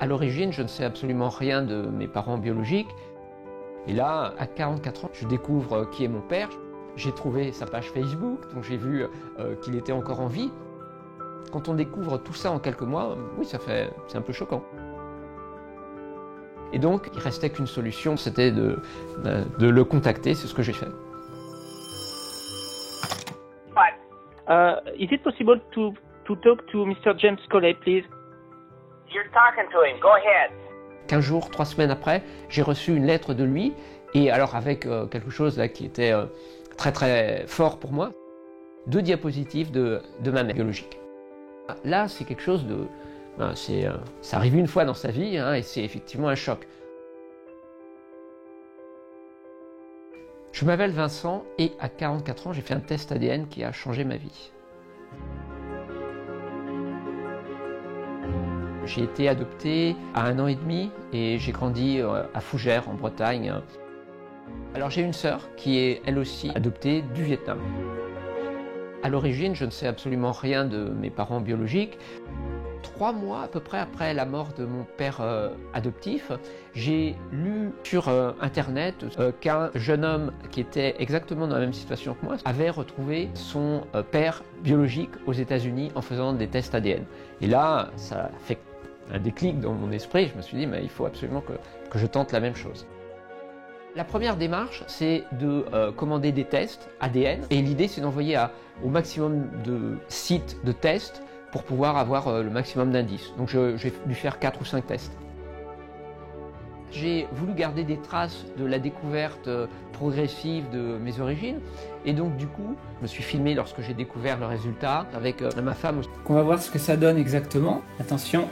À l'origine, je ne sais absolument rien de mes parents biologiques. Et là, à 44 ans, je découvre qui est mon père. J'ai trouvé sa page Facebook, donc j'ai vu qu'il était encore en vie. Quand on découvre tout ça en quelques mois, oui, c'est un peu choquant. Et donc, il restait qu'une solution, c'était de le contacter, c'est ce que j'ai fait. Is it possible to talk to Mr. James Collet, please? You're talking to him. Go ahead. 15 jours, 3 semaines après, j'ai reçu une lettre de lui, et alors avec quelque chose là, qui était très très fort pour moi, 2 diapositives de ma mère biologique. Là, c'est quelque chose de... ça arrive une fois dans sa vie, hein, et c'est effectivement un choc. Je m'appelle Vincent, et à 44 ans, j'ai fait un test ADN qui a changé ma vie. J'ai été adopté à 1 an et demi et j'ai grandi à Fougères, en Bretagne. Alors j'ai une sœur qui est elle aussi adoptée du Vietnam. À l'origine, je ne sais absolument rien de mes parents biologiques. 3 mois à peu près après la mort de mon père adoptif, j'ai lu sur internet qu'un jeune homme qui était exactement dans la même situation que moi avait retrouvé son père biologique aux États-Unis en faisant des tests ADN. Et là, ça a fait un déclic dans mon esprit. Je me suis dit, mais il faut absolument que je tente la même chose. La première démarche, c'est de commander des tests ADN. Et l'idée, c'est d'envoyer au maximum de sites de tests pour pouvoir avoir le maximum d'indices. Donc j'ai dû faire 4 ou 5 tests. J'ai voulu garder des traces de la découverte progressive de mes origines. Et donc du coup, je me suis filmé lorsque j'ai découvert le résultat avec ma femme. On va voir ce que ça donne exactement. Attention,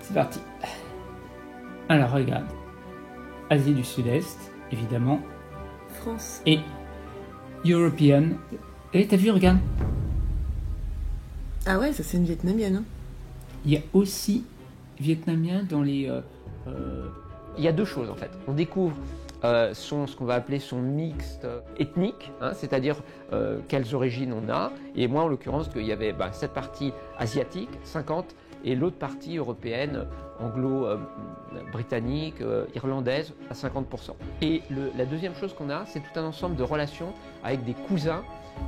c'est parti. Alors regarde, Asie du Sud-Est, évidemment. France. Et European. Et t'as vu, regarde. Ah ouais, ça c'est une vietnamienne. Hein. Il y a aussi vietnamien dans les... Il y a 2 choses en fait. On découvre ce qu'on va appeler son mixte ethnique, hein, c'est-à-dire quelles origines on a. Et moi en l'occurrence, qu'il y avait cette partie asiatique, 50, et l'autre partie européenne, anglo-britannique, irlandaise, à 50%. Et la deuxième chose qu'on a, c'est tout un ensemble de relations avec des cousins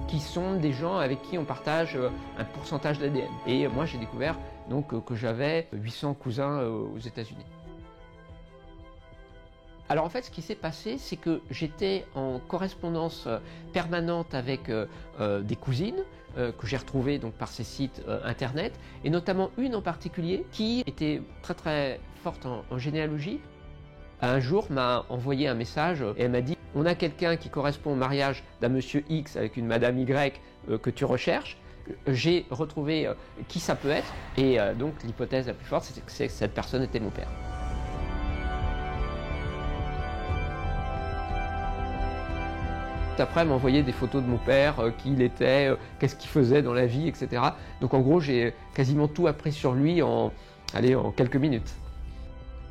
qui sont des gens avec qui on partage un pourcentage d'ADN. Et moi j'ai découvert donc, que j'avais 800 cousins aux États-Unis. Alors en fait, ce qui s'est passé, c'est que j'étais en correspondance permanente avec des cousines que j'ai retrouvées donc, par ces sites internet, et notamment une en particulier qui était très très forte en généalogie. Un jour m'a envoyé un message et elle m'a dit « On a quelqu'un qui correspond au mariage d'un monsieur X avec une madame Y que tu recherches ». J'ai retrouvé qui ça peut être, et donc l'hypothèse la plus forte, c'est que cette personne était mon père. Après, elle m'a envoyé des photos de mon père, qui il était, qu'est-ce qu'il faisait dans la vie, etc. Donc en gros, j'ai quasiment tout appris sur lui en quelques minutes.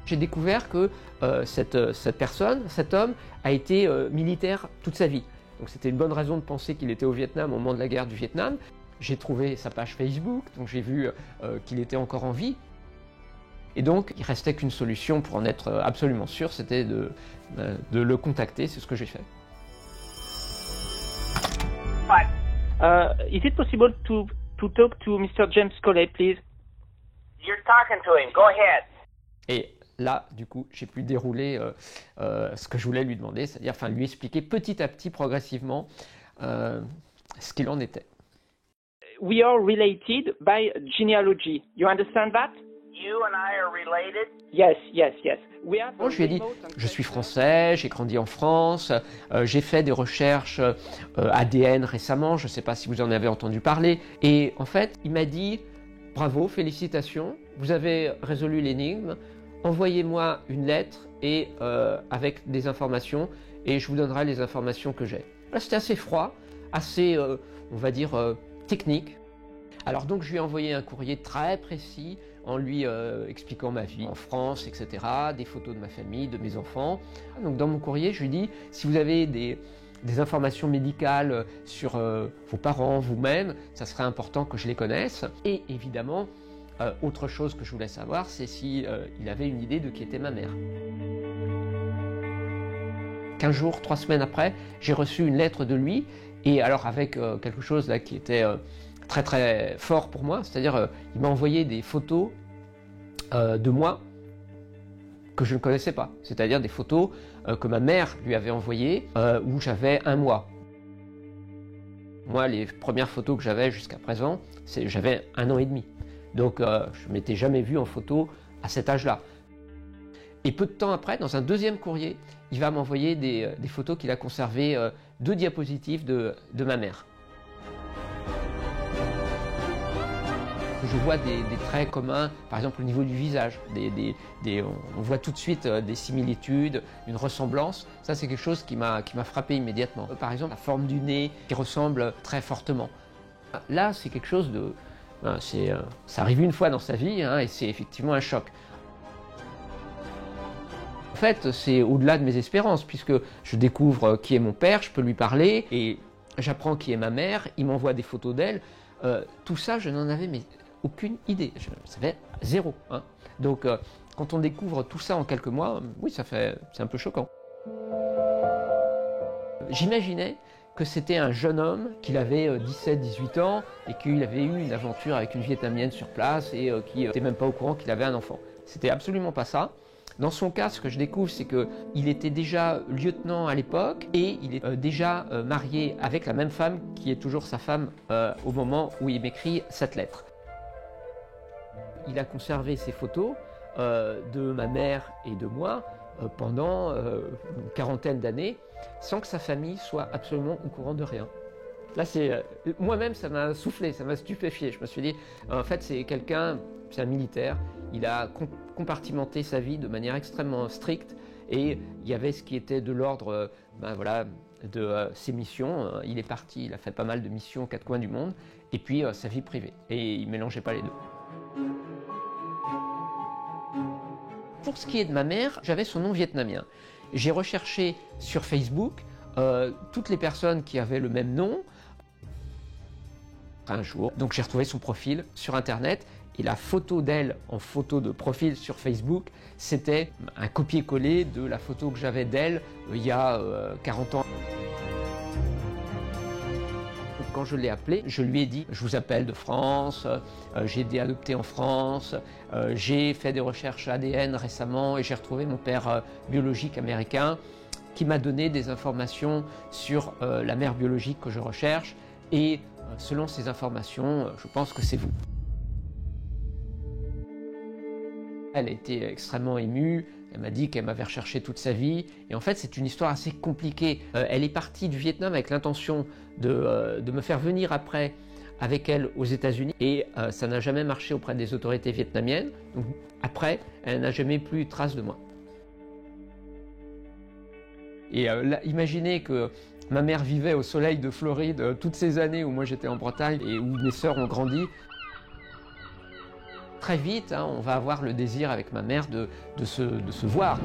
J'ai découvert que cette personne, cet homme, a été militaire toute sa vie. Donc c'était une bonne raison de penser qu'il était au Vietnam au moment de la guerre du Vietnam. J'ai trouvé sa page Facebook, donc j'ai vu qu'il était encore en vie. Et donc, il restait qu'une solution pour en être absolument sûr, c'était de le contacter, c'est ce que j'ai fait. Is it possible to talk to Mr. James Collet, please? You're talking to him. Go ahead. Et là, du coup, j'ai pu dérouler ce que je voulais lui demander, c'est-à-dire lui expliquer petit à petit, progressivement, ce qu'il en était. We are related by genealogy. You understand that? You and I are related? Yes, yes, yes. Moi, je lui ai dit, je suis français, j'ai grandi en France, j'ai fait des recherches ADN récemment, je ne sais pas si vous en avez entendu parler. Et en fait, il m'a dit, bravo, félicitations, vous avez résolu l'énigme, envoyez-moi une lettre et avec des informations, et je vous donnerai les informations que j'ai. Là, c'était assez froid, assez, on va dire, technique. Alors donc, je lui ai envoyé un courrier très précis, en lui expliquant ma vie en France, etc., des photos de ma famille, de mes enfants. Donc dans mon courrier, je lui dis, si vous avez des informations médicales sur vos parents, vous-même, ça serait important que je les connaisse. Et évidemment, Autre chose que je voulais savoir, c'est si il avait une idée de qui était ma mère. 15 jours, 3 semaines après, j'ai reçu une lettre de lui, et alors avec quelque chose là qui était très très fort pour moi, c'est-à-dire il m'a envoyé des photos de moi que je ne connaissais pas, c'est-à-dire des photos que ma mère lui avait envoyées où j'avais 1 mois. Moi, les premières photos que j'avais jusqu'à présent, j'avais 1 an et demi. Donc je ne m'étais jamais vu en photo à cet âge-là. Et peu de temps après, dans un deuxième courrier, il va m'envoyer des photos qu'il a conservées, 2 diapositives de ma mère. Je vois des traits communs, par exemple au niveau du visage. On voit tout de suite des similitudes, une ressemblance. Ça, c'est quelque chose qui m'a frappé immédiatement. Par exemple, la forme du nez qui ressemble très fortement. Là, c'est quelque chose de... ça arrive une fois dans sa vie, hein, et c'est effectivement un choc. En fait, c'est au-delà de mes espérances, puisque je découvre qui est mon père, je peux lui parler, et j'apprends qui est ma mère, il m'envoie des photos d'elle. Tout ça, je n'en avais aucune idée, je savais 0. Hein. Donc, quand on découvre tout ça en quelques mois, oui, c'est un peu choquant. J'imaginais que c'était un jeune homme, qu'il avait 17-18 ans, et qu'il avait eu une aventure avec une Vietnamienne sur place, et qui n'était même pas au courant qu'il avait un enfant. C'était absolument pas ça. Dans son cas, ce que je découvre, c'est qu'il était déjà lieutenant à l'époque et il est déjà marié avec la même femme qui est toujours sa femme au moment où il m'écrit cette lettre. Il a conservé ces photos de ma mère et de moi pendant une quarantaine d'années sans que sa famille soit absolument au courant de rien. Là, moi-même, ça m'a soufflé, ça m'a stupéfié. Je me suis dit, en fait, c'est un militaire. Il a compartimenté sa vie de manière extrêmement stricte et il y avait ce qui était de l'ordre de ses missions. Il est parti, il a fait pas mal de missions aux 4 coins du monde et puis sa vie privée. Et il ne mélangeait pas les deux. Pour ce qui est de ma mère, j'avais son nom vietnamien. J'ai recherché sur Facebook toutes les personnes qui avaient le même nom. Un jour, donc j'ai retrouvé son profil sur internet et la photo d'elle en photo de profil sur Facebook, c'était un copier-coller de la photo que j'avais d'elle il y a 40 ans. Quand je l'ai appelée, je lui ai dit « Je vous appelle de France, j'ai été adopté en France, j'ai fait des recherches ADN récemment et j'ai retrouvé mon père biologique américain qui m'a donné des informations sur la mère biologique que je recherche et selon ces informations, je pense que c'est vous. » Elle a été extrêmement émue, elle m'a dit qu'elle m'avait recherché toute sa vie, et en fait c'est une histoire assez compliquée. Elle est partie du Vietnam avec l'intention de me faire venir après avec elle aux États-Unis, et ça n'a jamais marché auprès des autorités vietnamiennes, donc après elle n'a jamais plus trace de moi. Et là, imaginez que ma mère vivait au soleil de Floride toutes ces années où moi j'étais en Bretagne et où mes sœurs ont grandi. Très vite, hein, on va avoir le désir avec ma mère de se voir.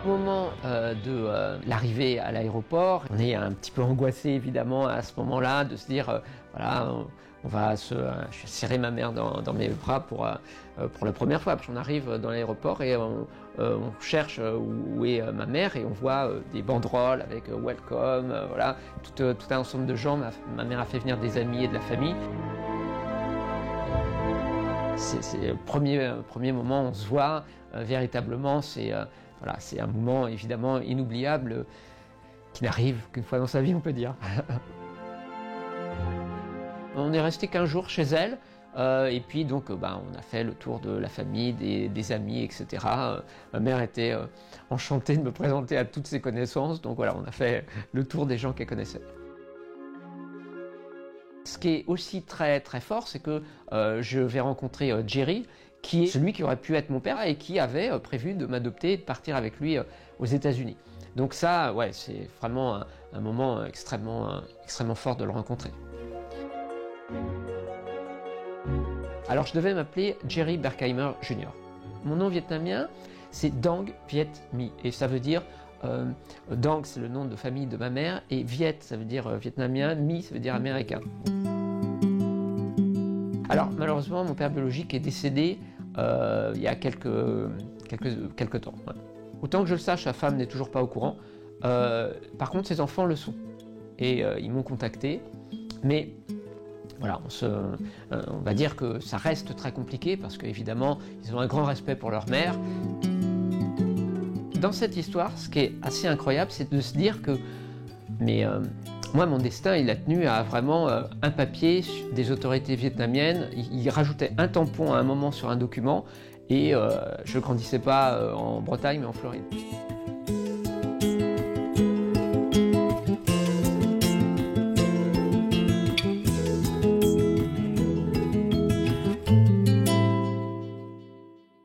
Au moment de l'arrivée à l'aéroport, on est un petit peu angoissé évidemment à ce moment-là de se dire voilà, je vais serrer ma mère dans mes bras pour la première fois. Parce qu'on arrive dans l'aéroport et on cherche où est ma mère et on voit des banderoles avec welcome, voilà, tout un ensemble de gens. Ma mère a fait venir des amis et de la famille. C'est le premier moment où on se voit véritablement. C'est un moment évidemment inoubliable qui n'arrive qu'une fois dans sa vie, on peut dire. On est resté 15 jours chez elle et puis donc on a fait le tour de la famille, des amis, etc. Ma mère était enchantée de me présenter à toutes ses connaissances, donc voilà, on a fait le tour des gens qu'elle connaissait. Ce qui est aussi très très fort, c'est que je vais rencontrer Jerry, qui est celui qui aurait pu être mon père et qui avait prévu de m'adopter et de partir avec lui aux États-Unis. Donc ça, ouais, c'est vraiment un moment extrêmement fort de le rencontrer. Alors je devais m'appeler Jerry Berkheimer Jr. Mon nom vietnamien, c'est Dang Viet My, et ça veut dire Dang, c'est le nom de famille de ma mère, et Viet, ça veut dire vietnamien, My, ça veut dire américain. Alors malheureusement, mon père biologique est décédé il y a quelques temps. Ouais. Autant que je le sache, sa femme n'est toujours pas au courant. Par contre, ses enfants le sont. Et ils m'ont contacté. Mais voilà, on va dire que ça reste très compliqué parce qu'évidemment, ils ont un grand respect pour leur mère. Dans cette histoire, ce qui est assez incroyable, c'est de se dire que moi, mon destin, il a tenu à vraiment un papier des autorités vietnamiennes. Il rajoutait un tampon à un moment sur un document et je ne grandissais pas en Bretagne, mais en Floride.